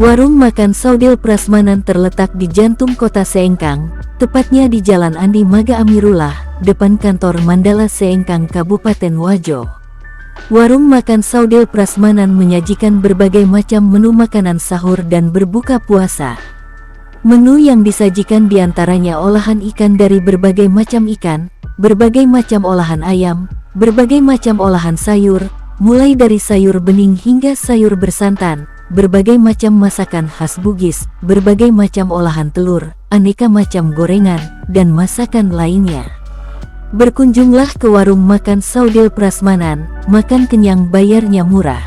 Warung makan Saudil Prasmanan terletak di jantung kota Seengkang, tepatnya di Jalan Andi Maga Amirullah, depan kantor Mandala Seengkang Kabupaten Wajo. Warung makan Saudil Prasmanan menyajikan berbagai macam menu makanan sahur dan berbuka puasa. Menu yang disajikan diantaranya olahan ikan dari berbagai macam ikan, berbagai macam olahan ayam, berbagai macam olahan sayur, mulai dari sayur bening hingga sayur bersantan, berbagai macam masakan khas Bugis, berbagai macam olahan telur, aneka macam gorengan, dan masakan lainnya. Berkunjunglah ke warung makan Saudil Prasmanan, makan kenyang bayarnya murah.